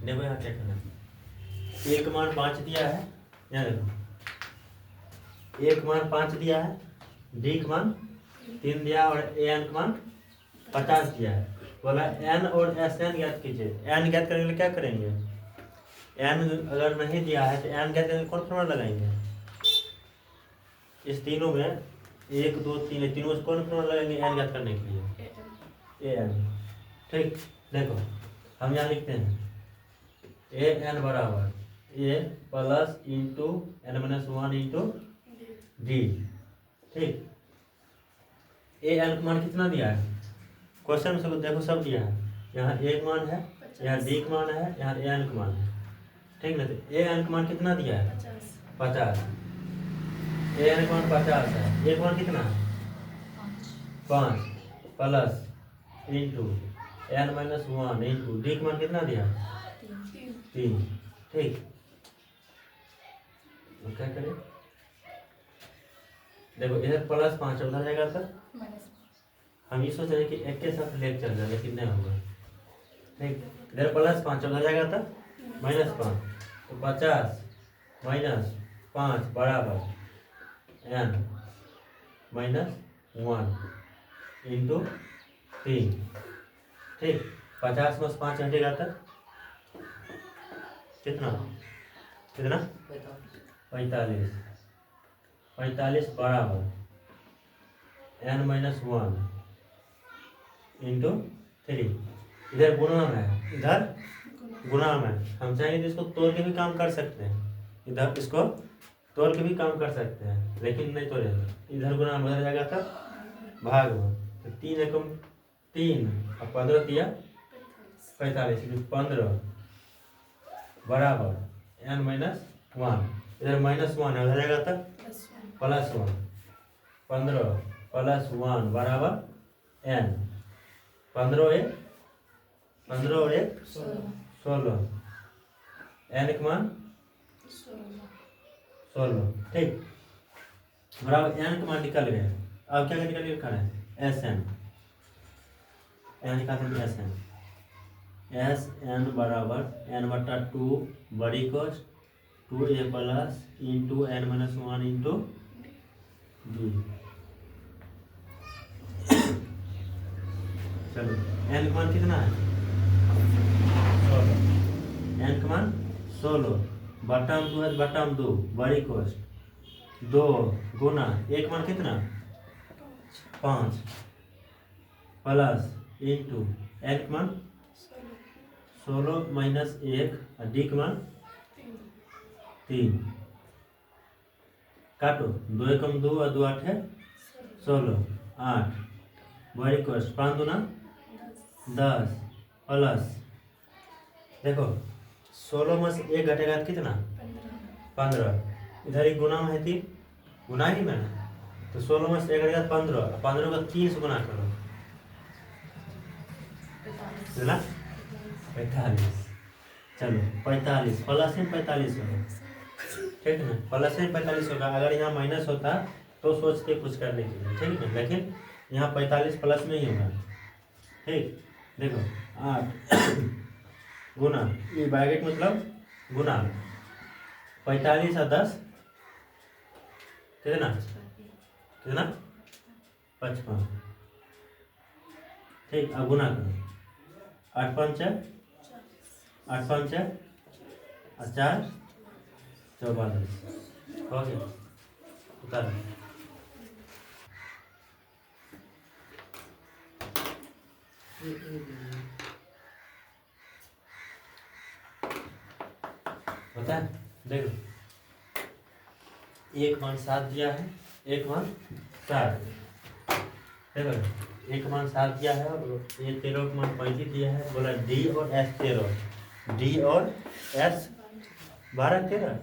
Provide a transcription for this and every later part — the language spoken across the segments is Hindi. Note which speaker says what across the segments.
Speaker 1: देखो यहाँ क्या करना है, एक मान 5 दिया है, यहाँ देखो एक मान 5 दिया है, डी का मान 3 दिया और एन का मान 50 दिया है। बोला एन और एस एन ज्ञात कीजिए। एन ज्ञात करने के लिए क्या करेंगे, एन अगर नहीं दिया है तो एन ज्ञात करने कौन फॉर्मूला लगाएंगे, इस तीनों में 1 2 3 तीनों से कौन फॉर्मूला लगाएंगे एन ज्ञात करने के लिए, ए एन। ठीक, देखो हम यहाँ लिखते हैं ए एन बराबर a plus into n minus 1 into d. ठीक, ए एन का मान कितना दिया है क्वेश्चन में, देखो सब दिया है, यहाँ ए का मान है, यहाँ डी का मान है, यहाँ ए एन का मान है। ठीक ना, तो ए एन का मान कितना दिया है 50, ए एन का मान 50 है, ए का मान कितना है 5 plus into n minus 1 into d का मान कितना दिया 3। ठीक, तो क्या करें, देखो इधर प्लस 5 उधर जाएगा तो हम ये सोच रहे हैं कि एक के साथ लेके चल जाए, लेकिन नहीं होगा। ठीक, इधर प्लस 5 उधर जाएगा तो -5, तो 50 माइनस 5 बराबर एन माइनस 1 इंटू 3। ठीक, 50 में 5 हटेगा तो कितना कितना 45 बराबर एन माइनस 1 इंटू 3। इधर गुणा में है, इधर गुणा में, हम चाहेंगे तो इसको तोड़ के भी काम कर सकते हैं, इधर इसको तोड़ के भी काम कर सकते हैं, लेकिन नहीं तोड़ेगा, इधर गुणा में उधर जाएगा तो भाग में, तो 3 एकम 3 और 15 दिया 45, 15 बराबर एन माइनस 1, इधर -1 है उधर जाएगा तो +1, 15 प्लस 1 बराबर एन, 15 और 1 16, एन का मान 16। ठीक, बराबर एन का मान निकल गया। अब क्या निकल लिखा है एस एन, एन निकालते हैं एस एन बराबर एन बटा 2 बड़ी कोस्ट 2a plus into n minus 1 into d. चलो एन का मान कितना है 16, एन का मान 16 बटम 2 है, बटम 2 बड़ी कोस्ट 2 गुना एक मान कितना 5 प्लस इंटू एन का मान 16 माइनस 1 और डी का मान 3। काटो 2 एकम 2 और 2 8 है 16 8 बड़ी कोस्ट 5 दूना 10 प्लस देखो 16 में से 1 घटेगा तो कितना 15, इधर ही गुना में है 3 गुना ही में, तो 16 में से 1 घटेगा 15, 15 का 3 से गुना करो ना 45। चलो 45 प्लस में 45 होगा, ठीक है ना, प्लस में 45 होगा। अगर यहाँ माइनस होता तो सोचते कुछ करने के लिए, ठीक है, लेकिन यहाँ 45 प्लस में ही होगा। ठीक, देखो 8 गुना ये ब्रैकेट मतलब गुना 45 और 10 कितना कितना 55। ठीक, अब गुना करो 8 5 8 5 और 4 44। ओके, उतार बता, देखो एक मान 7 दिया है, एक मान 4, देखो एक मान 7 दिया है और ये 13 का मान 35 दिया है। बोला डी और एस 13, डी और एस 12 13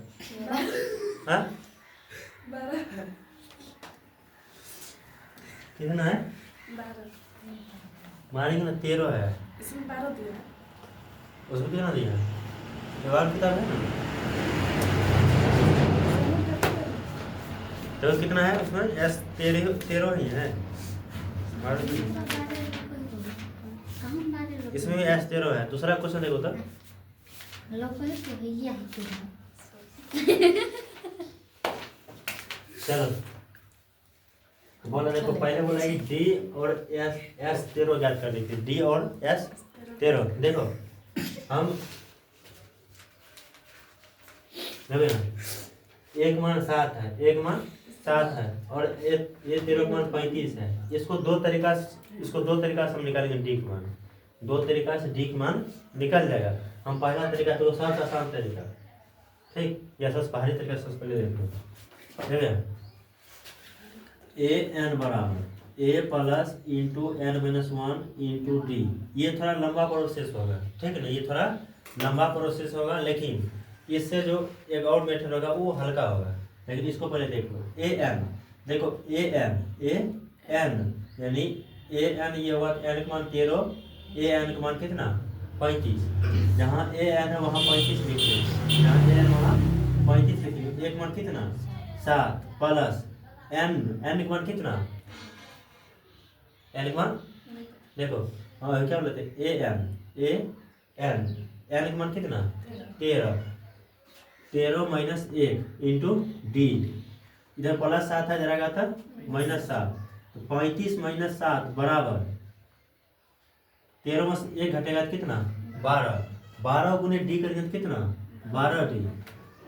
Speaker 1: हाँ कितना है
Speaker 2: 12
Speaker 1: मारेंगे ना 13 है,
Speaker 2: इसमें 12 दिया है।
Speaker 1: उसमें कितना दिया है जवाब किताब है ना, तो कितना है उसमें एस 13 ही है, इसमें भी एस 13 है। दूसरा क्वेश्चन देखो तो चलो बोला, देखो पहले बोला कि डी और एस तेरह ज्ञात करनी थी, डी और एस तेरह। देखो हम देखो ना, एक मान 7 है, एक मान 7 है, और ये 13 का मान 35 है। इसको दो तरीका से हम निकालेंगे डी का मान। दो तरीका से डी का मान निकल जाएगा। हम पहला तरीका तो सबसे आसान तरीका, ठीक, या सबसे भारी तरीका सबसे पहले देखो। ए एन बराबर a plus into n minus 1 into d. ये थोड़ा लंबा प्रोसेस होगा, ठीक है ना, ये थोड़ा लंबा प्रोसेस होगा, लेकिन इससे जो एक और मेथड होगा वो हल्का होगा। लेकिन इसको पहले देख लो। ए एन, देखो ए एन यानी ए एन, ये हुआ एन का मान 13, ए एन का मान कितना 35। जहाँ ए एन है वहाँ 35 लिखिए, जहाँ ए एन वहाँ 35 लिखिए। एक मान कितना 7 प्लस एन का मान कितना, एन का मान देखो, हाँ क्या बोलते हैं, ए एन का मान कितना 13 माइनस 1 इंटू डी। इधर प्लस 7 है, जरा का था -7, तो 35 माइनस 7 बराबर 13 में से 1 घटेगा तो कितना 12 गुने डी करेंगे तो कितना 12 डी।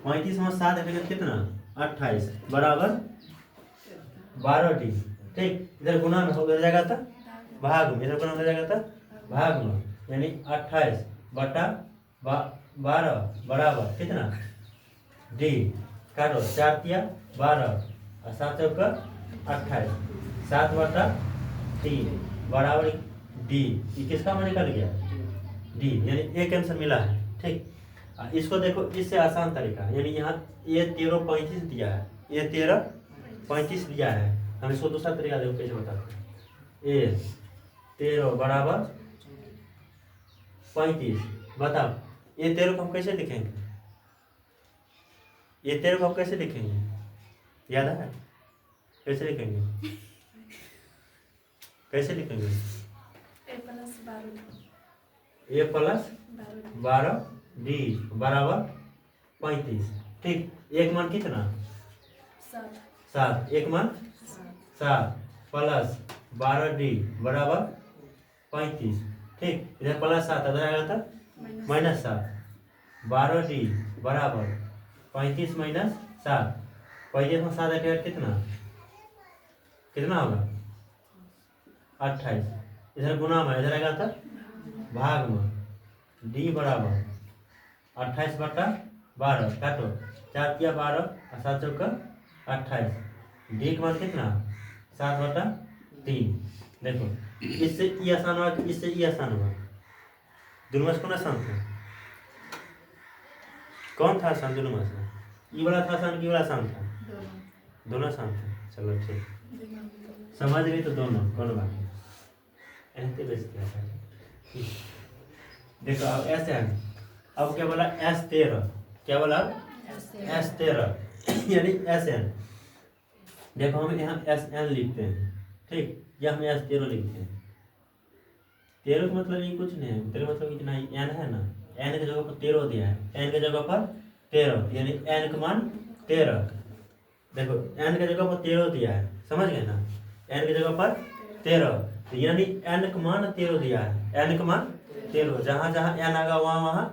Speaker 1: 35 में 7 घटेगा तो कितना 28 बराबर 12 डी। ठीक, इधर गुना में हो जाएगा था भाग में, इधर गुना हो जाएगा था भाग में, यानी 28 बटा 12 बराबर कितना डी। काटो, 4 तिया 12 और 7 चौका 28, 7 बटा 3 बराबर डी। ये किसका मान निकल गया डी, यानी एक आंसर मिला है। ठीक, इसको देखो, इससे आसान तरीका, यानी यहाँ ये 13 35 दिया है, ये 13 35 दिया है। हम इसको दूसरा तरीका देखो कैसे बताते हैं। ए 13 बराबर 35, बताओ ये 13 को हम कैसे लिखेंगे, ये 13 को हम कैसे लिखेंगे, याद है कैसे लिखेंगे, कैसे लिखेंगे,
Speaker 2: ए प्लस
Speaker 1: 12 डी बराबर 35। ठीक, एक मान कितना 7, एक मान 7 प्लस 12 डी बराबर 35। ठीक, इधर प्लस 7 इधर आएगा था -7, 12 डी बराबर 35 माइनस 7, 35 में 7 हटेगा कितना कितना होगा 28। इधर गुना में, इधर आएगा था भाग में, डी बराबर 28 बटा 12, काटो, 4 तिया 12 और 7 चौका 28, डी का मान कितना 7 बटा 3। देखो, इससे ये आसान हुआ कि इससे ये आसान हुआ, दोनों में से कौन आसान था, कौन था आसान दोनों में से, ये वाला था आसान कि वाला आसान था, दोनों आसान था। चलो ठीक, समझ गई तो दोनों कौन बात नहीं, ऐसे बेचते हैं। देखो अब ऐसे है, अब क्या बोला S13, क्या बोला S13 यानी SN। देखो हम यहाँ SN लिखते हैं, ठीक, या हम S13 लिखते हैं। 13 का मतलब ये कुछ नहीं है, 13 मतलब इतना N है ना, N के जगह पर 13 दिया है, N के जगह पर 13 यानी N का मान 13। देखो N के जगह पर 13 दिया है, समझ गए ना, N के जगह पर 13 यानी N का मान 13 दिया है, N का मान 13, जहाँ जहाँ N आगा वहाँ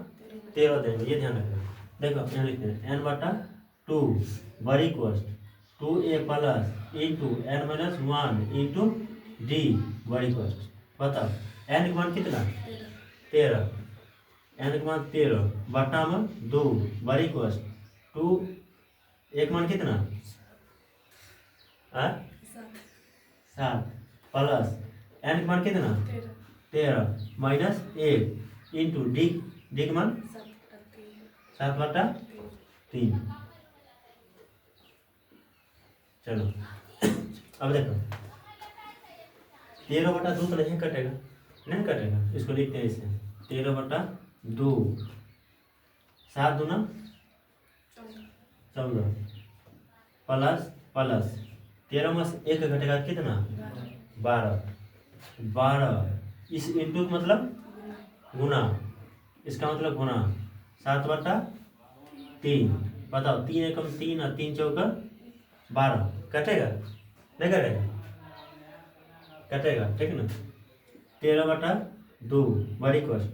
Speaker 1: 13 देंगे, ये ध्यान रखना। देखो यहाँ लिखते हैं N बटा 2 बड़ी कोस्ट 2a plus into N minus 1 into d बड़ी कोस्ट। बताओ N का मान कितना 13, N का मान 13 बटा में 2 बड़ी कोस्ट 2, एक मान कितना 7 प्लस N का मान कितना 13 माइनस 1 इंटू डी का मान 7 बटा 3। चलो अब देखो 13 बटा 2 तो नहीं कटेगा, नहीं कटेगा, इसको लिखते हैं इसे 13 बटा 2, 7 दूना 14 प्लस 13 में से 1 घटेगा कितना 12, इस इंटू का मतलब गुना, इसका मतलब गुना 7/3। बताओ 3 एकम 3 और 3 चौका 12, कटेगा नहीं कटेगा? कटेगा, ठीक ना। 13/2 बड़ी कोष्ट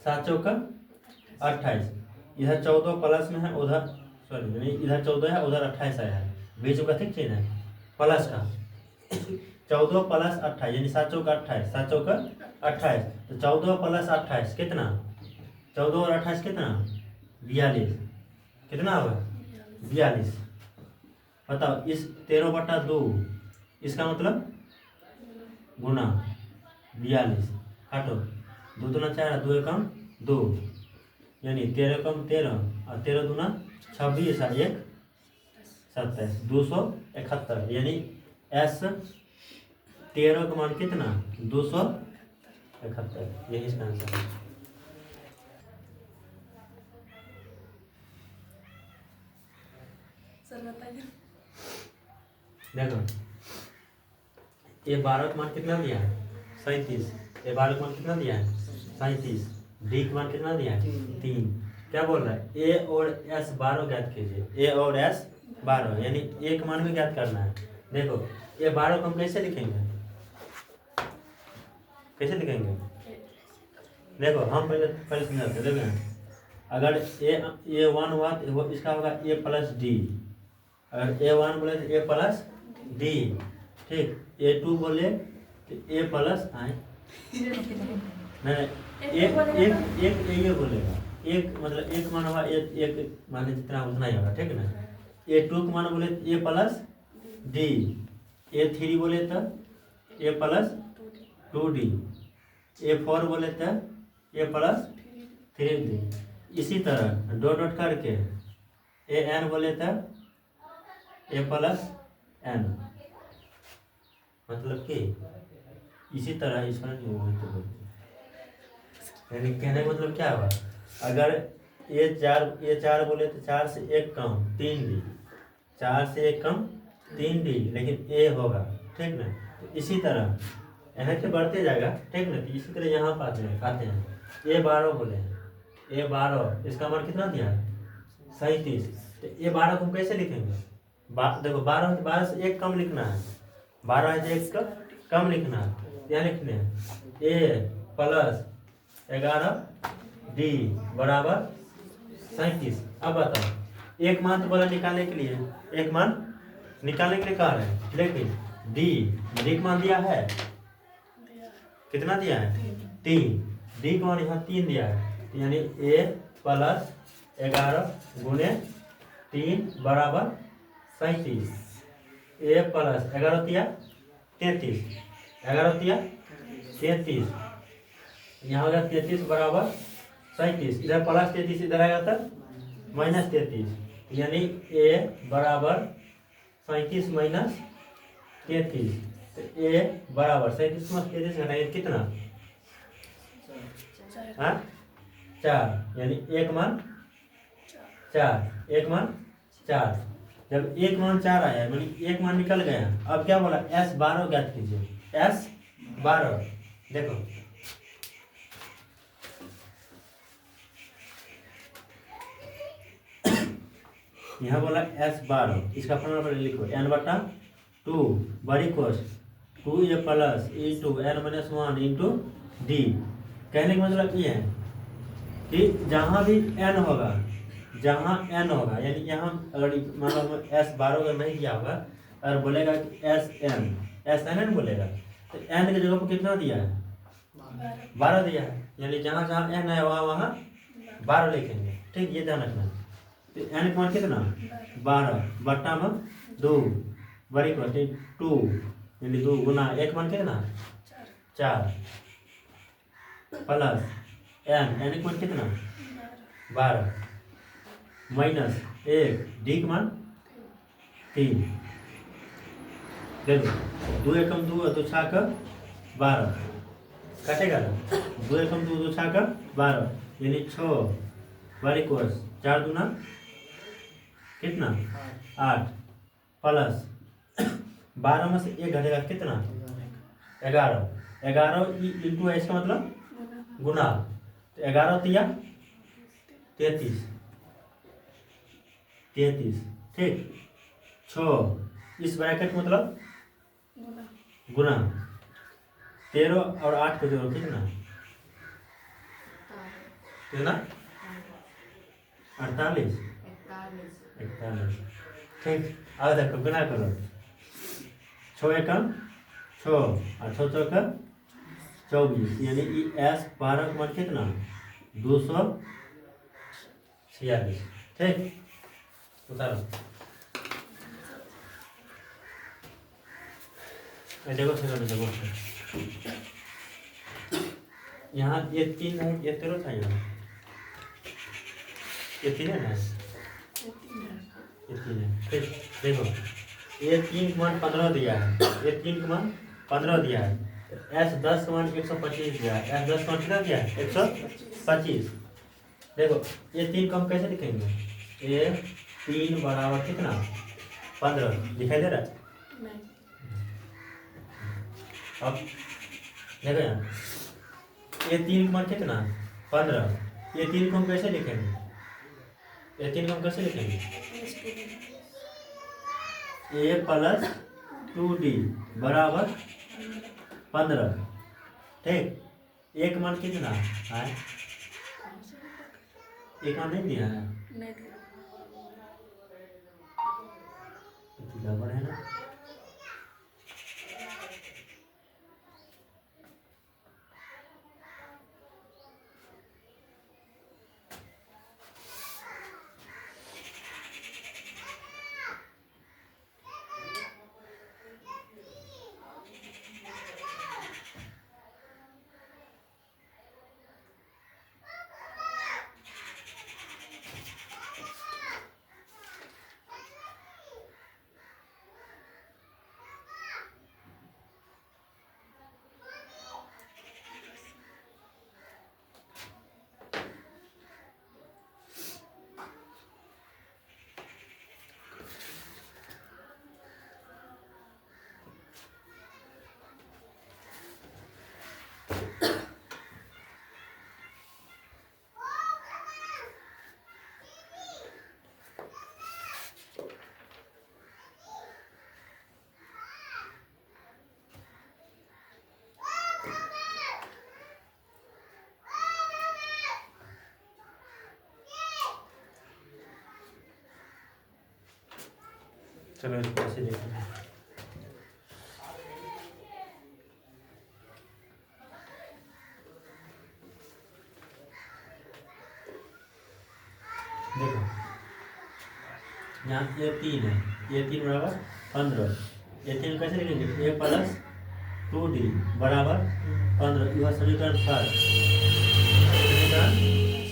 Speaker 1: 7 चौका 28। इधर 14 प्लस में है, उधर सॉरी नहीं, इधर 14 है उधर 28 आया है, बीच में कथी चीज है प्लस का। 14 प्लस 28 यानी 7 चौका 28, 7 चौका 28, तो 14 प्लस 28 कितना? 14 और 28 कितना? 42। कितना होगा? 42। बताओ इस 13/2 इसका मतलब गुना 42, काटो 2 दूना 4, 2 एकम 2, यानी 13 एकम 13 और 13 दूना 26 और 1 27, 271। यानी S 13 का मान कितना? 271। यही इसका आंसर है।
Speaker 2: सर बताइए।
Speaker 1: देखो ये 12 का मान कितना दिया है? 37। ये 12 का मान कितना दिया है? 37। डी का मान कितना दिया है? 3। क्या बोल रहा है? ए और एस 12 ज्ञात कीजिए। ए और एस 12 यानी एक मान भी ज्ञात करना है। देखो ये 12 को हम कैसे लिखेंगे? कैसे लिखेंगे? देखो हम पहले समझाते हैं। देखो अगर ए 1 हुआ तो इसका होगा ए प्लस डी। अगर ए 1 बोले तो ए प्लस डी, ठीक। ए 2 बोले तो ए प्लस आई नहीं, एक ये बोलेगा। एक मतलब एक मान होगा, एक माने जितना उतना ही होगा, ठीक ना। ए 2 का मान बोले तो ए प्लस डी। ए 3 बोले तो ए प्लस 2D। ए 4 बोले तो ए प्लस 3D। इसी तरह डॉट डॉट करके ए एन बोले तो ए प्लस एन, मतलब कि इसी तरह इसका नहीं होगा तो यानी कहने का मतलब क्या हुआ? अगर ए 4 बोले तो 4 से 1 कम 3D, 4 से 1 कम 3D, लेकिन ए होगा, ठीक ना। तो इसी तरह यहाँ से बढ़ते जाएगा, ठीक ना। तो इसी तरह यहाँ पर आते हैं ए 12 बोले हैं। ए 12 इसका मान कितना दिया है? 37। तो ए 12 को हम कैसे लिखेंगे? देखो 12 से 1 कम लिखना है, 12 से 1 कम लिखना है। क्या लिखने हैं? ए प्लस 11D बराबर 37। अब बताओ एक मान तो बोला निकालने के लिए, एक मान निकालने के लिए कह रहे हैं, लेकिन डी का मान दिया है कितना दिया है? 3। डी का मान यहाँ 3 दिया है, यानी ए प्लस 11 गुने 3 बराबर 37। ए प्लस 11 दिया 33, 11 दिया 33, यहाँ हो गया 33 बराबर 37। इधर प्लस 33 इधर आएगा तो माइनस 33, यानी ए बराबर 37 माइनस 33। तो ए बराबर 37 माइनस 33 घटाएंगे कितना? हाँ 4, यानी एक मान 4, एक मान 4। जब एक मान 4 आया यानी एक मान निकल गया। अब क्या बोला? S 12 ज्ञात कीजिए। S 12 देखो यहाँ बोला S 12, इसका फॉर्मूला पर लिखो n/2 बड़ी कोष्ट 2a plus into n-1 into D. कहने का मतलब ये है कि जहाँ भी n होगा, जहाँ n होगा, यानी यहाँ अगर मान लो S 12 का नहीं दिया होगा, अगर बोलेगा कि SN बोलेगा तो n की जगह पर कितना दिया है? 12 दिया है, यानी जहाँ जहाँ n है वहाँ वहाँ 12 लिखेंगे, ठीक। ये ध्यान रखना। तो n का मान कितना? 12 बट्टा में 2 बड़ी कोष्ट 2, यानी 2 गुना एक मान कितना? 4 प्लस n का मान कितना? 12 माइनस 1 डी का मान 3। देखो 2 एकम 2 और 2 छाक 12 कटेगा ना। 2 एकम 2 2 छाक 12, यानी 6 बड़ी कोष्ट 4 दूना कितना? 8 प्लस 12 में से 1 घटेगा कितना? 11 इंटू है, इसका मतलब गुना। तो 11 तिया 33 33, ठीक। 6 इस ब्रैकेट मतलब
Speaker 2: गुना
Speaker 1: गुना 13 और 8 को जोड़ो कितना कितना 48 41, ठीक। अब देखो गुना करो 6 एकम 6 और 6 चौका 24, यानी एस 12 का मान कितना 246, ठीक। उतारो देखो सेकंड देखो, यहाँ ये 3 है, ये 13 था, यहाँ ये 3 है ना, ये 3 है, ठीक। देखो ये 3 का मान 15 दिया है, ये 3 का मान 15 दिया है, एस 10 का मान 125 दिया है, एस 10 का मान कितना दिया है 125। देखो ये 3 को हम कैसे लिखेंगे, ये 3 बराबर कितना 15 दिखाई दे रहा है।
Speaker 2: नहीं
Speaker 1: अब देखो यहाँ ये 3 का मान कितना 15, ये 3 को हम कैसे लिखेंगे, ये 3 को हम कैसे लिखेंगे a प्लस 2d बराबर 15, ठीक। एक मान कितना है, एक मान नहीं दिया है,
Speaker 2: नहीं
Speaker 1: गड़बड़ है ना। चलो इसको ऐसे देखते हैं, देखो यहाँ ये 3 है, ये 3 बराबर 15, ये 3 कैसे लिखेंगे a प्लस 2d बराबर 15, यह समीकरण फर्स्ट, समीकरण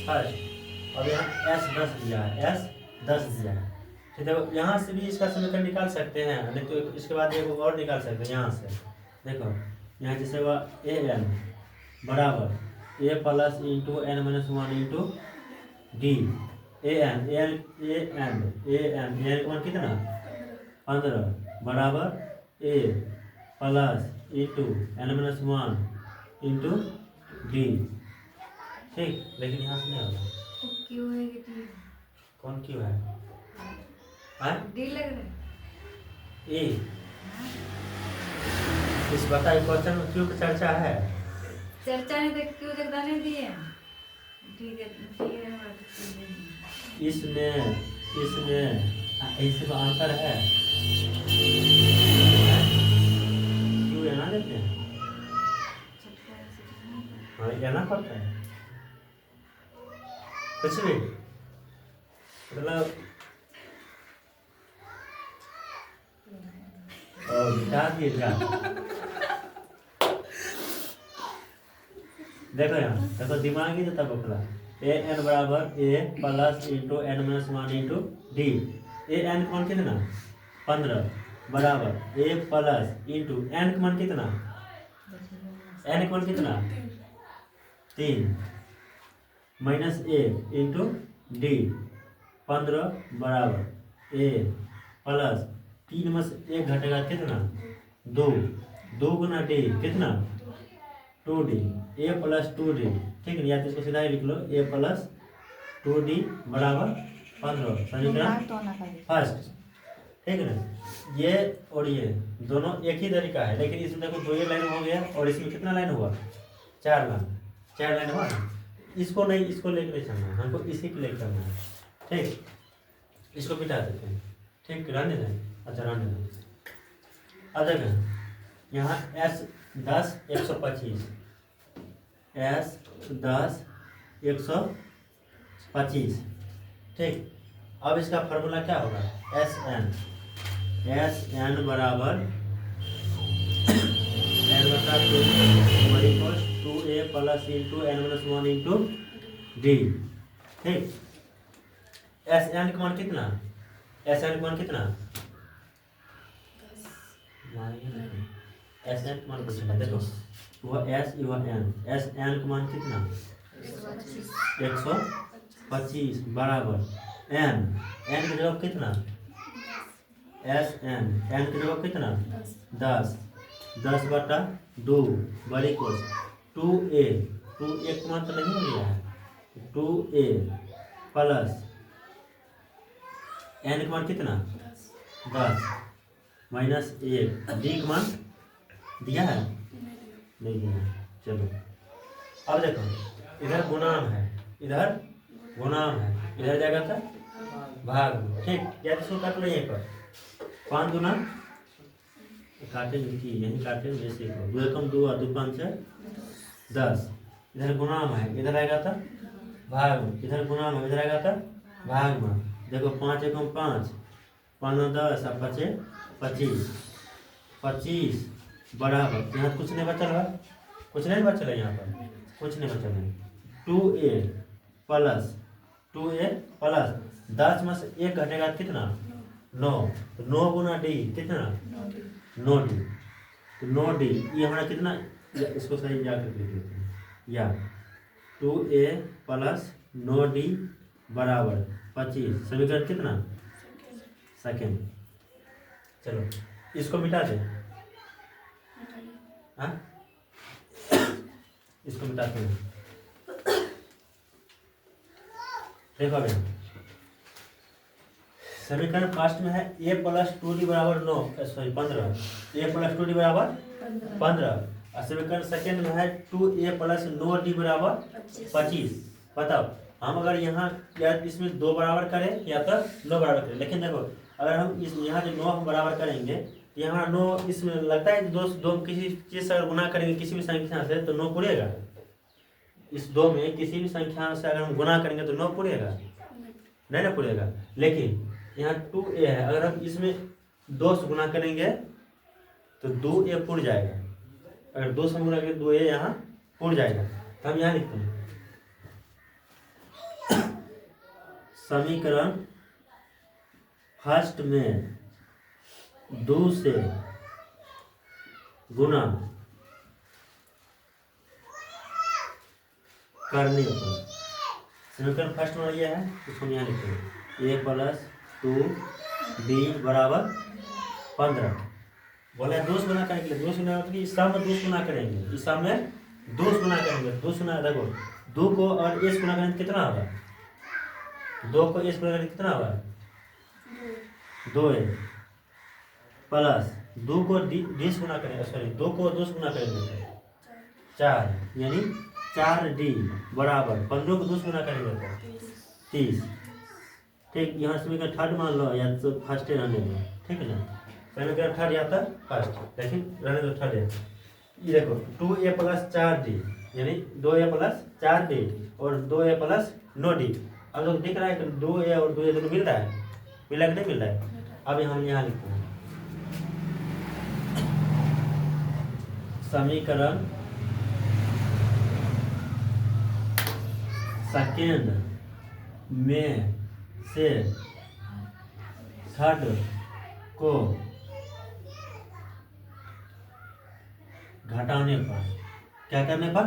Speaker 1: फर्स्ट। अब यहाँ s 10 दिया है, s 10 दिया है, ठीक। देखो यहाँ से भी इसका समीकरण निकाल सकते हैं, नहीं तो इसके बाद एक और निकाल सकते हैं यहाँ से। देखो यहाँ जैसे हुआ a n बराबर a plus into n minus 1 into d, a n का मान कितना 15 बराबर a plus into n minus 1 into d, ठीक। लेकिन यहाँ से नहीं होगा,
Speaker 2: क्यों है कि डी
Speaker 1: कौन क्यों है,
Speaker 2: डी लग रहा है
Speaker 1: ए इस बताइए क्वेश्चन में क्यों की चर्चा है,
Speaker 2: चर्चा नहीं देख क्यों जगदा नहीं दिए, ठीक है ठीक है
Speaker 1: इसमें इसमें अंतर है, क्यों है ना देते हैं, हाँ कहना पड़ता है कुछ भी, मतलब मिटा दिएगा। देखो यहाँ देखो दिमागी देता बकला, ए एन बराबर a plus into n minus 1 into d, a n का मान कितना 15 बराबर ए प्लस इंटू एन का मान कितना, एन का मान कितना 3 माइनस ए इंटू डी 15 बराबर ए प्लस 3 में से 1 घटेगा कितना 2, 2 गुना डी कितना 2d, a प्लस 2d, ठीक है। या तो इसको सीधा ही लिख लो a प्लस 2D बराबर 15। समीकरण फर्स्ट, ठीक है ना। ये और ये दोनों एक ही तरीका है, लेकिन इसमें देखो 2 लाइन हो गया और इसमें कितना लाइन हुआ, 4 लाइन, 4 लाइन हुआ ना। इसको नहीं, इसको लेकर चलना है हमको, इसी को लेकर चलना है, ठीक। इसको मिटा देते हैं, ठीक, रहने दें, अच्छा रहने दें। अब देखें यहाँ S10 125, S10 125, ठीक। अब इसका फार्मूला क्या होगा, SN बराबर n बटा 2a plus into n-1 into d, ठीक। SN का मान कितना, SN का मान कितना, SN का मान पूछना, देखो वह S वह N, SN का मान कितना 125 बराबर N की जगह कितना, SN N की जगह कितना 10 बटा 2 बड़ी कोस 2a का मान तो नहीं हो गया है, 2a प्लस n का मान कितना 10 माइनस 1, d का मान दिया है, नहीं दिया। चलो अब देखो इधर गुणाम है, इधर गुणाम है, इधर जाएगा था भाग, ठीक। या इसको काट लो यहीं पर, 5 गुना काटे की यहीं काटे वैसे 2 एकम 2 और 2 5 10, इधर गुणाम है, इधर आएगा था भाग में, इधर गुणाम है, इधर आएगा था भाग में। देखो 5 एकम 5, 5 10 और 5 25 बराबर, यहाँ कुछ नहीं बचल है, कुछ नहीं बचल है, यहाँ पर कुछ नहीं बचल है। 2a प्लस 10 में से 1 घटेगा कितना 9, तो 9 गुना d कितना 9d, तो 9d ये हमारा कितना, इसको सही जाकर लिख लेते हैं, या 2a प्लस 9d बराबर 25, समीकरण कितना सेकेंड। चलो इसको मिटा दे, हाँ इसको मिटाते हैं। देखो अभी समीकरण फर्स्ट में है a प्लस 2d बराबर 9 सॉरी 15, a प्लस 2d बराबर 15, और समीकरण सेकेंड में है 2a प्लस 9d बराबर 25। बताओ हम अगर यहाँ या इसमें 2 बराबर करें या तो 9 बराबर करें, लेकिन देखो अगर हम इस यहाँ जो 9 हम बराबर करेंगे तो यहाँ 9 इसमें लगता है दो किसी चीज़ से अगर गुना करेंगे किसी भी संख्या से तो 9 पूरेगा, इस 2 में किसी भी संख्या से अगर हम गुना करेंगे तो 9 पूरेगा, नहीं ना पूरेगा। लेकिन यहाँ 2a है, अगर हम इसमें 2 से गुना करेंगे तो 2a पूर जाएगा, अगर 2 से गुना करेंगे 2a यहाँ पूर जाएगा। तो हम यहाँ लिखते हैं समीकरण फर्स्ट में 2 से गुना करने पर, समीकरण फर्स्ट में यह है, इसको हम यहाँ लिखते हैं a प्लस 2d बराबर 15। बोला 2 से गुना करने के लिए 2 से गुना इस सब में 2 से गुना करेंगे, इस सब में 2 से गुना करेंगे, 2 से गुना देखो 2 को और a से गुना करेंगे कितना होगा, 2 को a से गुना करेंगे कितना होगा 2a प्लस 2 को d से गुना करेंगे, सॉरी 2 को 2 से गुना करेंगे 4, यानी 4d बराबर 15 को 2 से गुना करेंगे तो 30, ठीक। यहाँ समीकरण थर्ड मान लो या तो फर्स्ट रहने दो, ठीक है ना, समीकरण थर्ड या तो फर्स्ट, लेकिन रहने दो थर्ड है। ये देखो 2a प्लस 4d यानी 2a प्लस 4d और 2a प्लस 9d, अब लोग दिख रहा है कि 2a और 2a दोनों मिल रहा है, मिला कि नहीं मिल रहा है। अब हम यहाँ लिखते हैं समीकरण सेकेंड में से थर्ड को घटाने पर, क्या करने पर,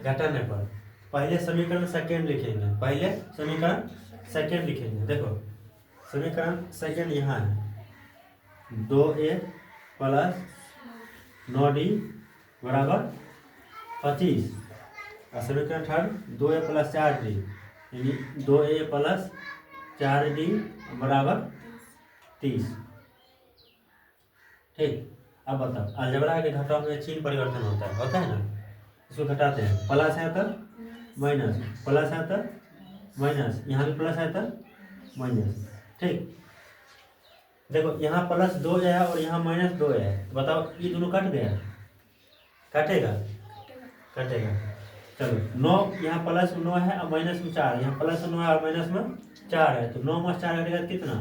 Speaker 1: घटाने पर, पहले समीकरण सेकेंड लिखेंगे, पहले समीकरण सेकेंड लिखेंगे। देखो समीकरण सेकेंड यहाँ है 2a प्लस 9d बराबर 25, और समीकरण थर्ड 2a प्लस 4d यानी 2a प्लस 4d बराबर 30। ठीक, अब बताओ अलजेब्रा के घटाव में चिन्ह परिवर्तन होता है ना। इसको घटाते हैं, प्लस है तो माइनस, प्लस है तो माइनस, यहाँ भी प्लस है तो माइनस। ठीक, देखो यहाँ प्लस 2 है और यहाँ माइनस 2 है, बताओ ये दोनों कट गया, कटेगा कटेगा। चलो 9 यहाँ प्लस 9 है और माइनस में 4, यहाँ प्लस 9 है और माइनस में 4 है, तो 9 में 4 घटेगा कितना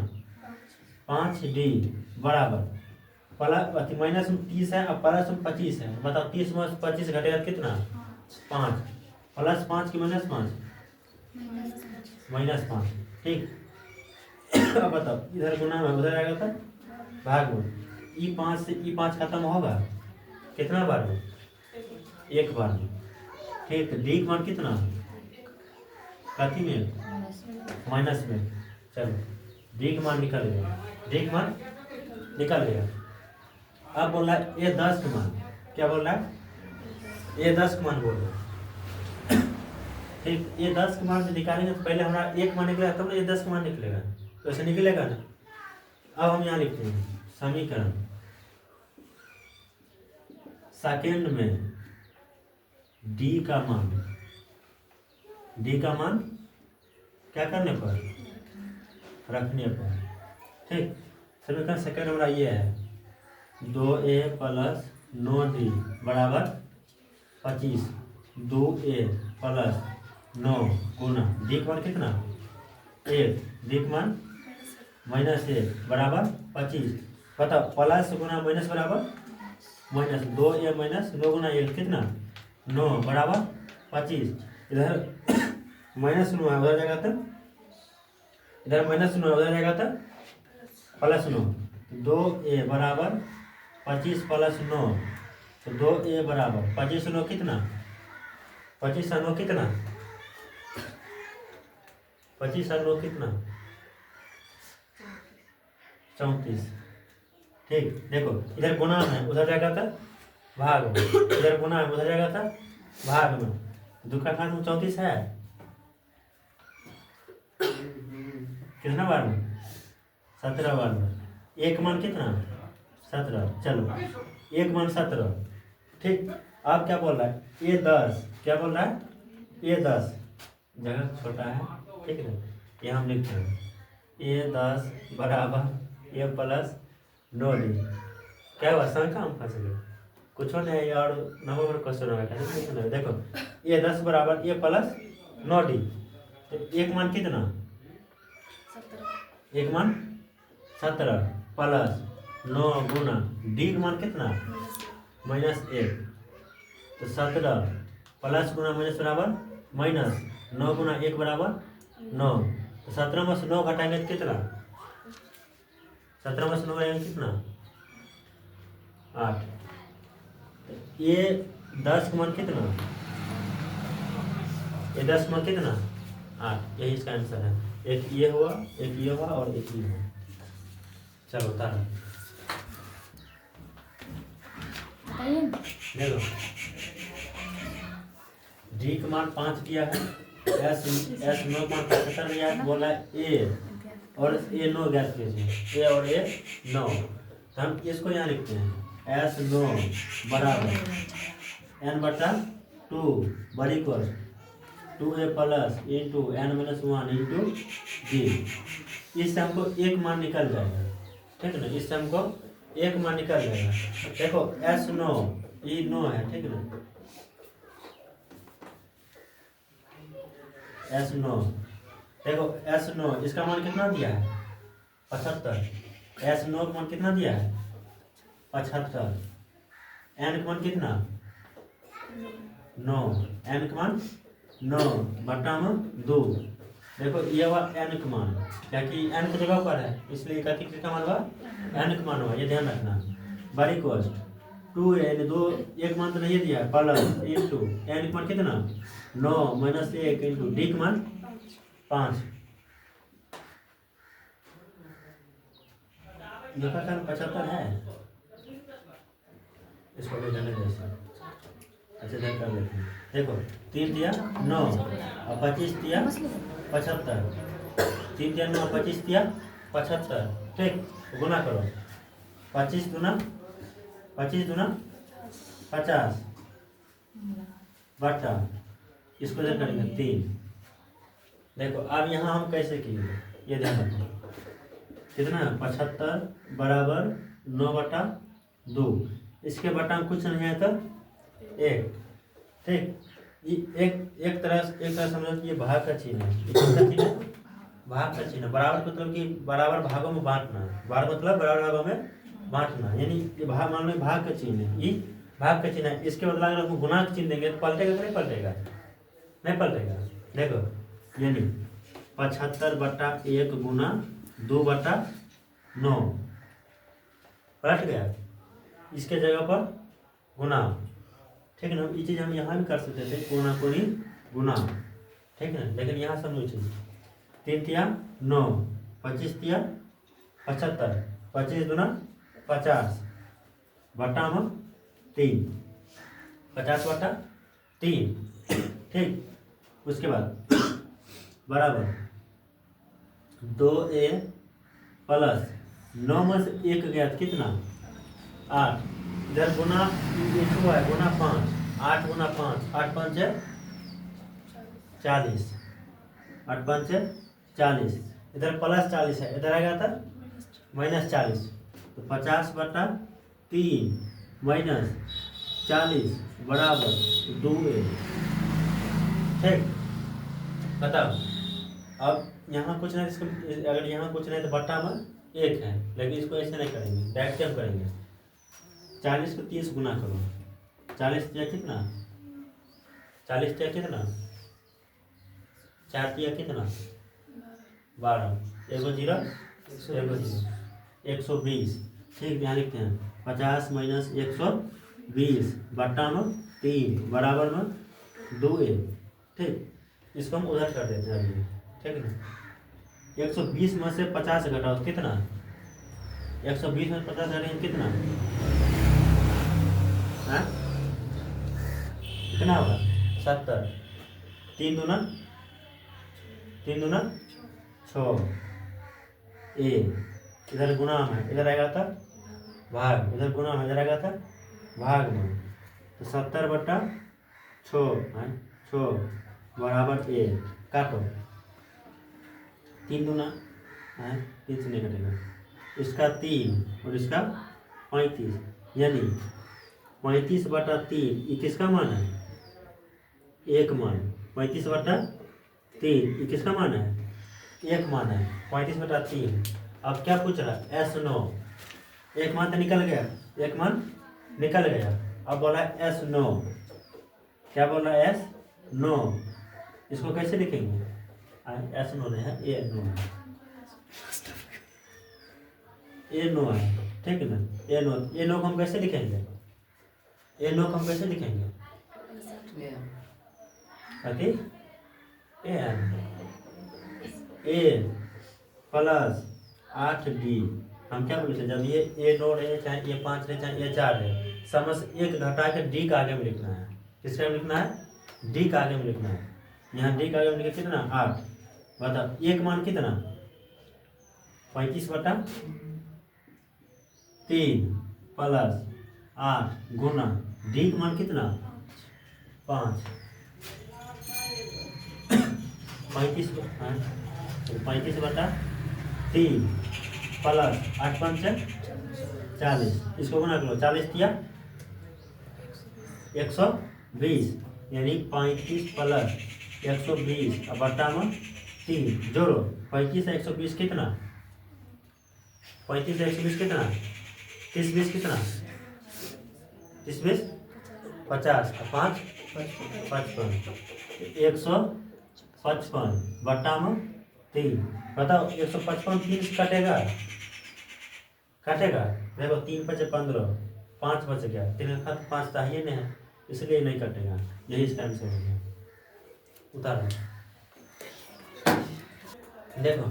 Speaker 1: 5d बराबर प्लस माइनस में 30 है और प्लस में 25 है, बताओ 30 में 25 घटेगा कितना 5, प्लस 5 की माइनस 5 माइनस 5। ठीक, अब बताओ इधर गुना में उधर आएगा तो भाग में, E5 से E5 खत्म होगा कितना बार में, एक बार में। ठीक, डी का मान कितना कथी में माइनस में, चलो डी का मान निकल गया, डी का मान निकल गया। अब बोल रहा है ए 10 का मान, क्या बोल रहा है ए 10 का मान बोल रहा है। ठीक, ए 10 का मान से निकालेंगे तो पहले हमारा एक मान निकलेगा तब ना ए 10 का मान निकलेगा, तो ऐसे निकलेगा ना। अब हम यहाँ लिखते हैं समीकरण सेकेंड में डी का मान, डी का मान क्या करने पर रखने पर। ठीक, समीकरण सेकेंड हमारा ये है 2a प्लस 9d बराबर 25, 2a प्लस 9 गुना डी का मान कितना 1, डी का मान माइनस 1 बराबर 25। बताओ प्लस गुना माइनस बराबर माइनस, 2a माइनस 9 गुना 1 कितना 9 बराबर 25। इधर माइनस 9 है उधर जाएगा तो, इधर माइनस 9 है उधर जाएगा तो प्लस 9, 2a बराबर 25 प्लस 9, तो 2a बराबर 25 9 कितना 25 9 कितना 25 9 कितना 34। ठीक, देखो इधर गुना है उधर जाएगा था भाग में, इधर गुना है उधर जाएगा था भाग में, दुखा खान में 34 है कितना बार में 17 बार में, एक मान कितना 17, चलो एक मान 17। ठीक, अब क्या बोल रहा है ये 10, क्या बोल रहा है ये 10 जगह छोटा है, ठीक है ये हम लिखते हैं ये 10 बराबर ये प्लस 9d, क्या हुआ संख्या हम फंस गए कुछ नहीं, और नंबर क्वेश्चन होगा। देखो ये 10 बराबर ये प्लस 9d, तो एक मान कितना एक मान 17 प्लस 9 गुना डी का मान कितना माइनस 1, तो 17 प्लस गुना माइनस बराबर माइनस, 9 गुना 1 बराबर 9, तो 17 में से 9 घटाएंगे तो कितना 17 में से 9 घटाएंगे कितना 8, तो ये 10 का मान कितना ये 10 का मान कितना 8, यही इसका आंसर है। एक ये हुआ एक ये हुआ और एक ये हुआ। चलो तारा देखो डी का मान 5 दिया है, एस 9 मान 75 दिया है, बोला है ए और ए 9 गैस कीजिए, ए और ए 9, तो हम इसको यहाँ लिखते हैं एस 9 बराबर एन बटा 2 बड़ी कोस 2a plus into n minus 1 into d. इससे हमको एक मान निकल जाएगा, ठीक है ना, इससे हमको एक मान निकल जाएगा। देखो एस 9 ये 9 है, ठीक है ना, एस 9 देखो एस 9 इसका मान कितना दिया है 75, एस 9 का मान कितना दिया है 75, एन का मान कितना 9, एन का मान 9 बटा में 2। देखो ये हुआ एन का मान, क्या कि एन की जगह पर है इसलिए कथी किसका मान हुआ एन का मान हुआ, ये ध्यान रखना। बड़ी कोस्ट 2 यानी 2 एक मान तो नहीं दिया है प्लस इंटू एन का मान कितना 9 माइनस 1 इंटू डी का मान 5, यहाँ का 75 है, इसको ले जाने जैसे अच्छा इधर कर लेते हैं। देखो 3 दिया 9 और 25 दिया 75। 3 दिया 9 25 दिया 75। ठीक, गुना करो। 25 दूना 50 बटा इसको इधर करेंगे 3। देखो अब यहाँ हम कैसे किए, ये ध्यान रखो। कितना है 75 बराबर 9/2। इसके बटा में कुछ नहीं है तो 1। ठीक, ये एक तरह समझो कि ये भाग का चिन्ह है। ये किसका चिन्ह है? भाग का चिन्ह। बराबर मतलब कि बराबर भागों में बांटना। बराबर मतलब बराबर भागों में बांटना, यानी ये भाग मान लो भाग का चिन्ह है, ये भाग का चिन्ह है। इसके बदला अगर हम गुणा का चिन्ह देंगे तो पलटेगा कि नहीं पलटेगा? नहीं पलटेगा। देखो यानी 75/1 गुना 2/9 पलट गया। इसके जगह पर गुना। ठीक है ना, ये चीज़ हम यहाँ भी कर सकते थे, कोना कोनी गुना। ठीक है, लेकिन यहाँ समझो चीज 3 तिया 9 25 तिया 75 25 दूना 50 बटा में 3 50/3। ठीक, उसके बाद बराबर 2a प्लस 9 में से 1 गया तो कितना 8। इधर गुना एक हुआ है गुना 5 8 गुना 5 8 5 है 40 8 5 है 40। इधर प्लस 40 है, इधर आएगा था -40। तो 50/3 माइनस 40 बराबर 2a। ठीक, बताओ अब यहाँ कुछ नहीं, इसको अगर यहाँ कुछ नहीं तो बट्टा में 1 है, लेकिन इसको ऐसे नहीं करेंगे, डायरेक्ट हम करेंगे। 40 को 30 गुना करो। 40 तिया कितना 40 तिया कितना 4 तिया कितना 12 एगो 0 एगो 0 120। ठीक, ध्यान लिखते हैं 50 माइनस 120 बट्टा में 3 बराबर में 2a। ठीक, इसको हम उधर कर देते हैं अभी। ठीक है ना, 120 में से 50 घटाओ तो कितना 120 में 50 घटाएंगे कितना हाँ कितना होगा 70। 3 दूना 6 ए। इधर गुना में इधर आएगा था भाग, इधर गुना में इधर आएगा था भाग में। तो 70/6 है 6 बराबर 1। काटो 3 दूना है 3 से नहीं कटेगा। इसका 3 और इसका 35, यानी 35/3। ये किसका मान है 1 मान। 35/3 ये किसका मान है 1 मान है 35/3। अब क्या पूछ रहा है S9। 1 मान तो निकल गया, 1 मान निकल गया। अब बोला S9, क्या बोल रहा है S9। इसको कैसे लिखेंगे S9 नहीं है A9 है, A9 है। ठीक है ना, A9 को हम कैसे लिखेंगे A9 को हम कैसे लिखेंगे अति A प्लस 8D। हम क्या बोले थे जब ये A9 है चाहे A5 है चाहे A4 है, समझ 1 घटा के D का आगे में लिखना है। किसका में लिखना है D का आगे में लिखना है। यहाँ D का आगे में लिखे कितना 8। बताओ 1 मान कितना 35/3 प्लस 8 गुना D का मान कितना 5। 35/3 प्लस 8 5 40। इसको गुना करो 40 तिया 120, यानी 35 प्लस 120 अब बट्टा में 3 जोड़ो। 35 से 120 कितना 35 से 120 कितना 30 20 कितना 30 20 50 और 5 55 155 बट्टा में 3। बताओ 155 3 से कटेगा देखो 3 5 15 5 बच गया। 3 खत 5 चाहिए नहीं है, इसलिए नहीं कटेगा। यही इसका आंसर हो गया। उतारो। देखो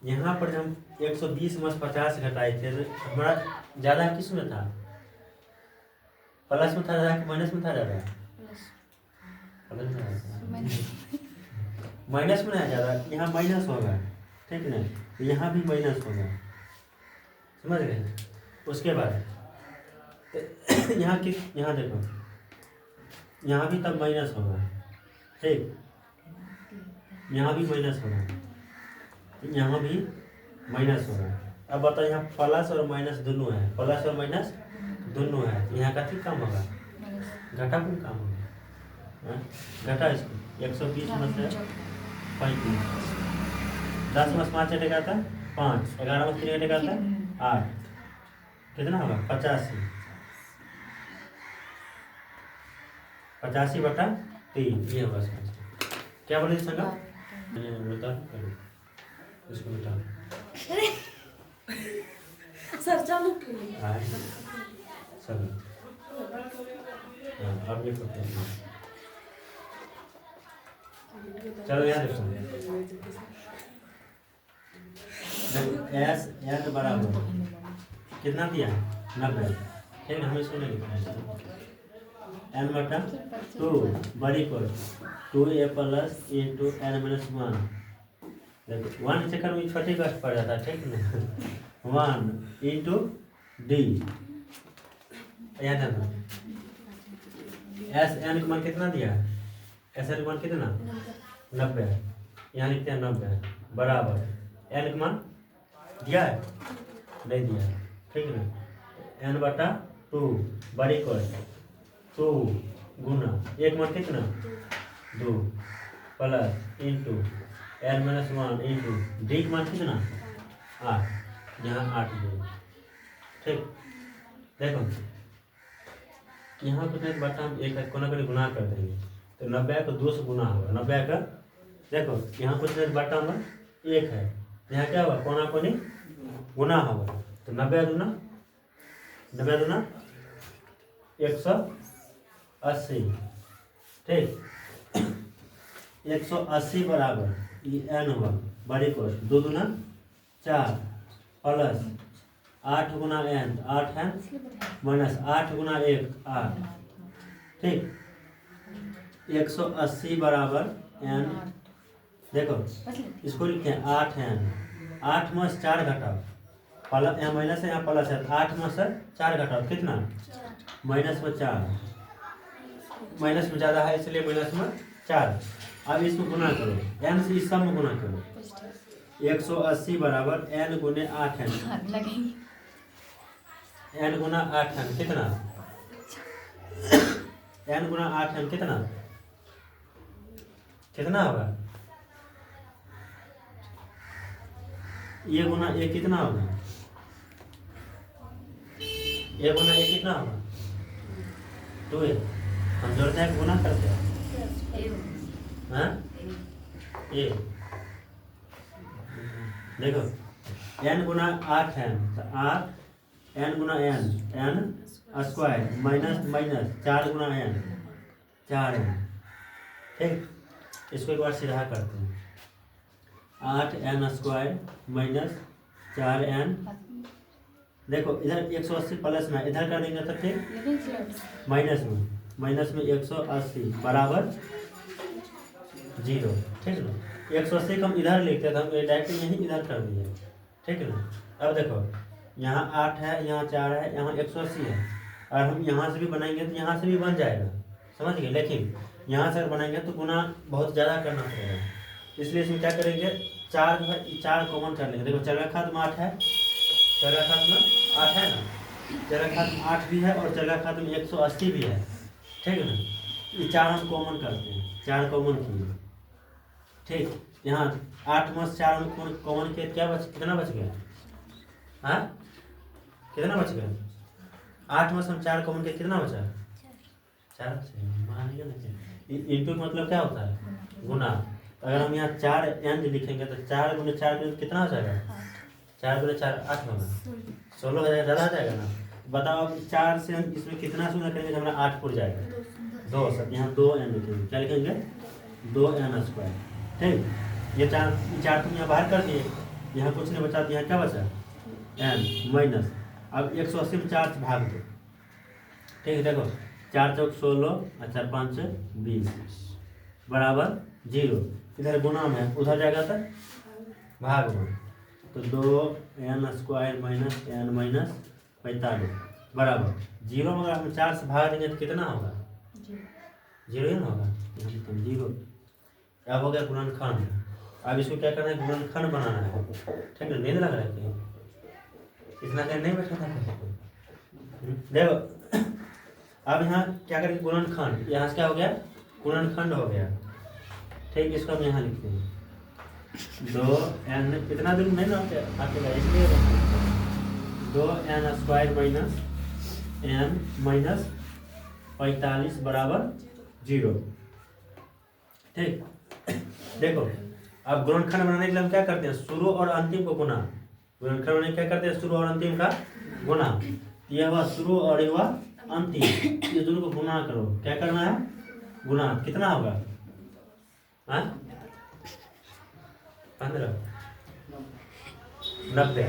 Speaker 1: यहाँ पर हम 120 में 50 घटाए थे तो हमारा ज़्यादा किस में था प्लस में था कि माइनस में था ज़्यादा पता नहीं माइनस में नहीं जाएगा, यहाँ माइनस होगा, ठीक ना, यहाँ भी माइनस होगा, समझ गए। उसके बाद यहाँ की, यहाँ देखो, यहाँ भी तब माइनस होगा, ठीक, यहाँ भी माइनस होगा, यहाँ भी माइनस होगा। अब बताओ, यहाँ प्लस और माइनस दोनों है, प्लस और माइनस दोनों है, यहाँ का ठीक काम होगा, घटा कौन काम होगा, घटा इसको 120 में से 35, 10 में 5 हटेगा था 5, 11 में 3 हटेगा था 8, कितना होगा 85, 85/3, ये होगा इसका। क्या बोले संगा, बता इसको बता
Speaker 3: सर चालू
Speaker 1: चलो। अब ये करते हैं, चलो यहाँ देखो, एस एन बराबर कितना दिया 90, ठीक है, हम इसको नहीं लिखना है, n/2 बड़ी पर 2a + into n-1, देखो 1 चक्कर में छोटी कष्ट पड़ जाता है, ठीक ना, 1 into d, याद है ना, एस एन का मान कितना दिया है, एस एन का मान कितना 90, यहाँ लिखते हैं 90 बराबर एन का मान दिया है, नहीं दिया है, ठीक है ना, n/2 बड़ी कोस 2 गुना एक मान कितना 2 plus into n-1 into d का मान कितना 8, यहाँ 8 दे, ठीक। देखो यहाँ को नहीं बटा, हम एक कोना कोने गुना कर देंगे, तो 90 को 2 से गुना होगा, 90 का देखो यहाँ कुछ नहीं बटा में 1 है, यहाँ क्या होगा कोना कोनी गुना होगा, तो 90 दूना 180, ठीक, 180 बराबर ये n होगा बड़ी कोस 2 दूना 4 प्लस 8 गुना n 8 है माइनस 8 गुना 1 8, ठीक, 180 बराबर n, देखो इसको लिखे 8 n, 8 में से 4 घटाओ, प्लस यहाँ माइनस है यहाँ प्लस है, 8 में से 4 घटाओ कितना माइनस में 4, माइनस में ज़्यादा है इसलिए माइनस में 4। अब इसमें गुना करो, n से इस सब में गुना करो, 180 बराबर n गुने 8 n, n गुना 8 n कितना, n गुना 8 n कितना कितना होगा, ये गुना ये कितना होगा, ये गुना ये कितना होगा 2, हम जोड़ते हैं गुना करते हैं, हाँ ये देखो n गुना 8 है तो 8 n गुना n स्क्वायर माइनस माइनस 4 गुना n 4 n, ठीक, इसको एक बार सीधा करते हैं, 8n स्क्वायर माइनस 4n, देखो इधर 180 प्लस में इधर कर देंगे तो ठीक, माइनस में 180 बराबर 0, ठीक है ना, 180 को हम इधर लिखते थे, हम डायरेक्ट यहीं इधर कर दिए, ठीक है ना। अब देखो यहाँ 8 है, यहाँ 4 है, यहाँ 180 है, और हम यहाँ से भी बनाएंगे तो यहाँ से भी बन जाएगा, समझ गए, लेकिन यहाँ से बनाएंगे तो गुना बहुत ज़्यादा करना पड़ेगा, इसलिए इसमें क्या करेंगे 4 जो है 4 कॉमन कर लेंगे, देखो 4 का खाद में 8 है, 4 का खाद में 8 है ना, 4 का खाद में 8 भी है और 4 का खाद में 180 भी है, ठीक है ना, ये 4 हम कॉमन करते हैं, 4 कॉमन किए, ठीक, यहाँ 8 में 4 हम कॉमन किए, क्या बच कितना बच गया, हाँ कितना बच गया, 8 में से हम 4 कॉमन किए कितना बचा 4, मानिए ना, इंटू मतलब क्या होता है गुना, अगर हम यहाँ 4 n लिखेंगे तो 4 गुने 4 कितना हो जाएगा, 4 गुने 4 8 होगा, 16 हो जाएगा, ज़्यादा हो जाएगा ना, बताओ अब 4 से हम इसमें कितना शून्य करेंगे तो हमारा 8 पुर जाएगा, 2 सब यहाँ 2n लिखेंगे, क्या लिखेंगे 2n स्क्वायर, ठीक, ये 4 तुम यहाँ बाहर कर दिए, यहाँ कुछ नहीं बचा, यहाँ क्या बचा n माइनस, अब 180 में 4 से भाग दो, ठीक है, देखो 4 चौक 16 और 4 5 20, बराबर 0। इधर गुना में उधर जाएगा तो भाग में, तो 2n² माइनस n माइनस 45 बराबर 0 में अगर हम 4 से भाग देंगे तो कितना होगा? 0 ही ना होगा। यहाँ लिखते हैं 0। अब हो गया गुणनखंड। अब इसको क्या करना है? गुणनखंड बनाना है। ठीक है, नींद लग रहा है कि इतना देर नहीं बैठा था देखो। अब यहाँ क्या करेंगे? गुणनखंड। यहाँ से क्या हो गया? गुणनखंड हो गया। ठीक, इसको हम यहाँ लिखते हैं 2n, इतना दूर नहीं ना आकेगा, इसलिए 2n² माइनस n माइनस 45 बराबर 0। ठीक, देखो अब गुणनखंड बनाने के लिए हम क्या करते हैं? शुरू और अंतिम को गुना। गुणनखंड बनाने क्या करते हैं? शुरू और अंतिम का गुना। यह हुआ शुरू और यह हुआ अंतिम, ये दोनों को गुना करो। क्या करना है? गुना। कितना होगा? 15 90।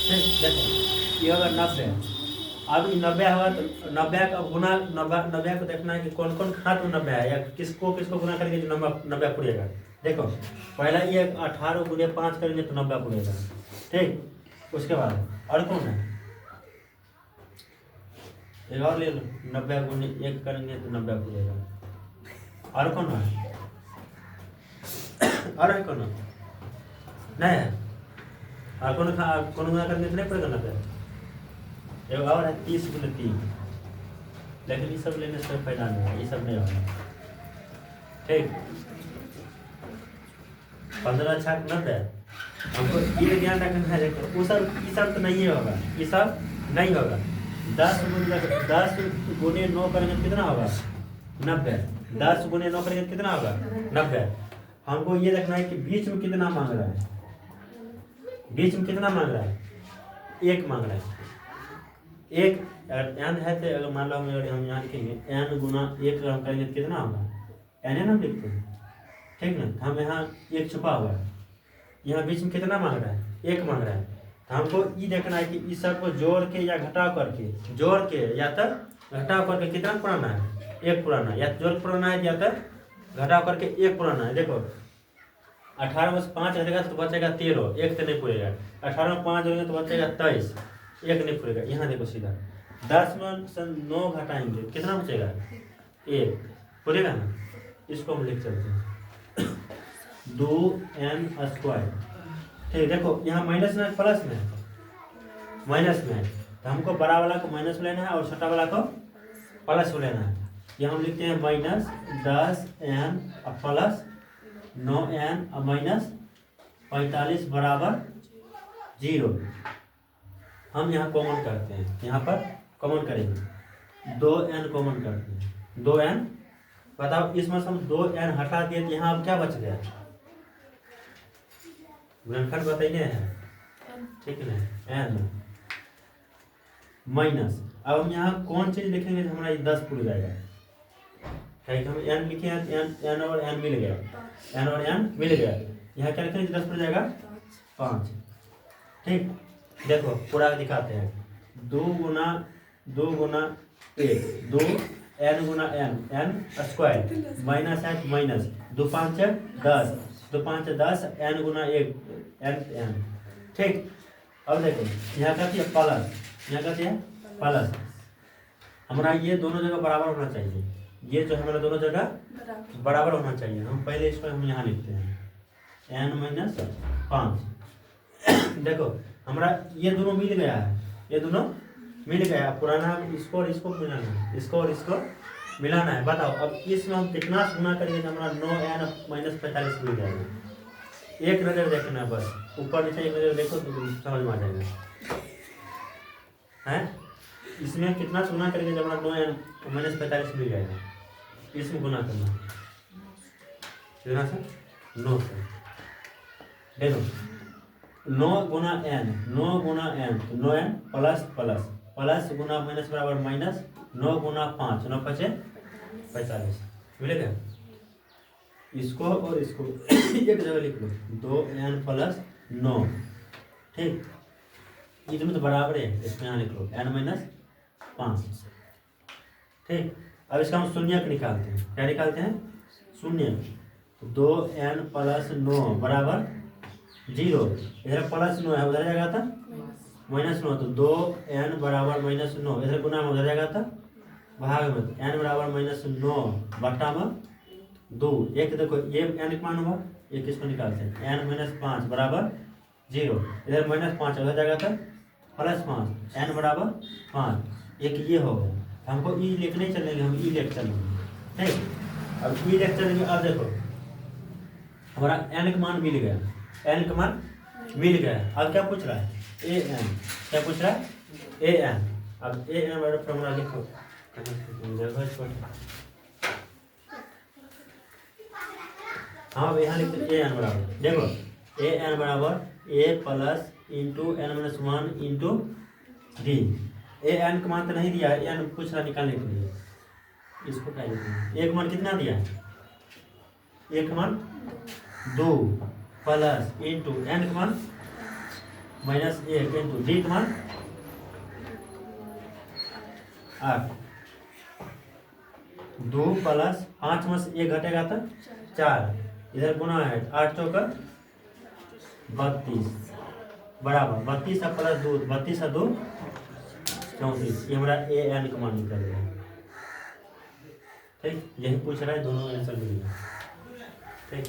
Speaker 1: ठीक, देखो ये होगा 90। अब 90 होगा तो 90 का गुना 90 को देखना है कि कौन कौन हाथ में 90 है, या किसको किसको गुना करेंगे जो 90 पूरेगा। देखो पहला ये 18 गुने 5 करेंगे तो 90 पूरेगा। ठीक, उसके बाद और कौन है? एक और ले लो, 90 गुने 1 करेंगे तो 90 पूरेगा। और कौन है? और है कौन? नहीं है। और कौन गुना करेंगे तो नहीं पड़ेगा 90। एक और है 30 गुने 3, लेकिन ये सब लेने से फायदा नहीं है, ये सब नहीं होगा। ठीक, 15 छाक 90। हमको ये ध्यान रखना है, देखो वो सब ये सब तो नहीं होगा, ये सब नहीं होगा। 10 गुने 9 करेंगे तो कितना होगा? 90। 10 गुने 9 करेंगे तो कितना होगा? 90। हमको ये देखना है कि बीच में कितना मांग रहा है। बीच में कितना मांग रहा है? 1 मांग रहा है। 1 अगर n है तो अगर मान लो हम यहाँ लिखेंगे n गुना 1 अगर हम करेंगे तो कितना होगा? n है ना हम लिखते हैं। ठीक ना, हम यहाँ 1 छुपा हुआ है, यहाँ बीच में कितना मांग रहा है? 1 मांग रहा है। तो हमको ये देखना है कि इस सब को जोड़ के या घटाव करके, जोड़ के या तो घटाव करके कितना पुराना है? 1 पुराना, या जोड़ पुराना है या तो घटाव करके 1 पुराना है। देखो 18 में से 5 हटेगा तो बचेगा 13, 1 तो नहीं पूरेगा। 18 में 5 जोड़ेंगे तो बचेगा 23, 1 नहीं पूरेगा। यहाँ देखो सीधा 10 में से 9 घटाएंगे कितना बचेगा? 1 पूरेगा ना। इसको हम लिख सकते हैं 2n²। ठीक, देखो यहाँ माइनस में प्लस में, माइनस में तो हमको बड़ा वाला को माइनस में लेना है और छोटा वाला को प्लस में लेना है। यहाँ हम लिखते हैं minus 10n plus 9n minus 45 बराबर 0। हम यहाँ कॉमन करते हैं, यहाँ पर कॉमन करेंगे 2n कॉमन करते हैं। 2n बताओ, इसमें से हम 2n हटा दिए तो यहाँ अब क्या बच गया? गुणनखंड बताइए है, ठीक है ना, n माइनस। अब हम यहाँ कौन चीज लिखेंगे तो हमारा 10 पूरा जाएगा? कहीं हम n लिखे हैं, n और n मिल गया, n और n मिल गया। यहाँ क्या लिखेंगे 10 पूरा जाएगा? 5। ठीक, देखो पूरा दिखाते हैं 2 गुना 1 2 n गुना n स्क्वायर माइनस है माइनस 2 5 10 2 5 10 n गुना 1 n। ठीक, अब देखो यहाँ का है प्लस, यहाँ का है प्लस। हमारा ये दोनों जगह बराबर होना चाहिए, ये जो हमारा दोनों जगह बराबर होना चाहिए। हम पहले इसको हम यहाँ लिखते हैं n माइनस 5। देखो हमारा ये दोनों मिल गया है, ये दोनों मिल गया। पुराना इसको और इसको मिलाना है, इसको और इसको मिलाना है। बताओ अब इसमें हम कितना गुना करेंगे तो हमारा 9n माइनस 45 मिल जाएगा। एक नज़र देखना है बस, ऊपर नीचे एक नज़र देखो तो समझ में आ जाएगा है। इसमें कितना गुना करेंगे जब हमारा 9n माइनस 45 मिल जाएगा। इसमें गुना करना कितना से? 9 से। देखो 9 गुना n, 9 गुना n तो 9n प्लस प्लस प्लस गुना माइनस बराबर माइनस 9 गुना 5 9 5 45 मिलेगा। इसको और इसको एक जगह लिख लो 2n प्लस 9। ठीक, ये दोनों तो बराबर है, इसमें यहाँ लिख लो n माइनस 5। ठीक, अब इसका हम शून्यक निकालते हैं। क्या निकालते हैं? शून्य, तो 2n+9 बराबर 0। इधर +9 है, उधर जाएगा था -9, तो 2n बराबर -9, इधर गुना में उधर जाएगा था भाग में, n बराबर -9 बट्टा में 2। एक देखो ये n का मान हुआ, ये किसको निकालते हैं, n-5 बराबर 0, इधर -5 उधर जाएगा था +5, n बराबर 5। एक ये हो गया, हमको ई लेके नहीं चलेंगे, हम ई लेके चलेंगे। ठीक, अब ई लेके चलेंगे। अब देखो हमारा n का मान मिल गया, n का मान मिल गया। अब क्या पूछ रहा है, an, क्या पूछ रहा है, an। अब an वाला फॉर्मूला लिखो, देखो छोटा, हाँ यहाँ लिखते an बराबर, देखो an बराबर a plus into n-1 into d। an का मान तो नहीं दिया है, an पूछ रहा निकालने के लिए, इसको क्या लिखते हैं, एक मान कितना दिया है, एक मान 2 प्लस इंटू n का मान -1 इंटू d का मान 8। 2 प्लस 5 में से 1 घटेगा तो 4, इधर गुना है 8 चौका 32 बराबर 32 प्लस 2, 32 और 2 34। ये हमारा an का मान निकल गया। ठीक, यही पूछ रहा है, दोनों आंसर मिल गया। ठीक।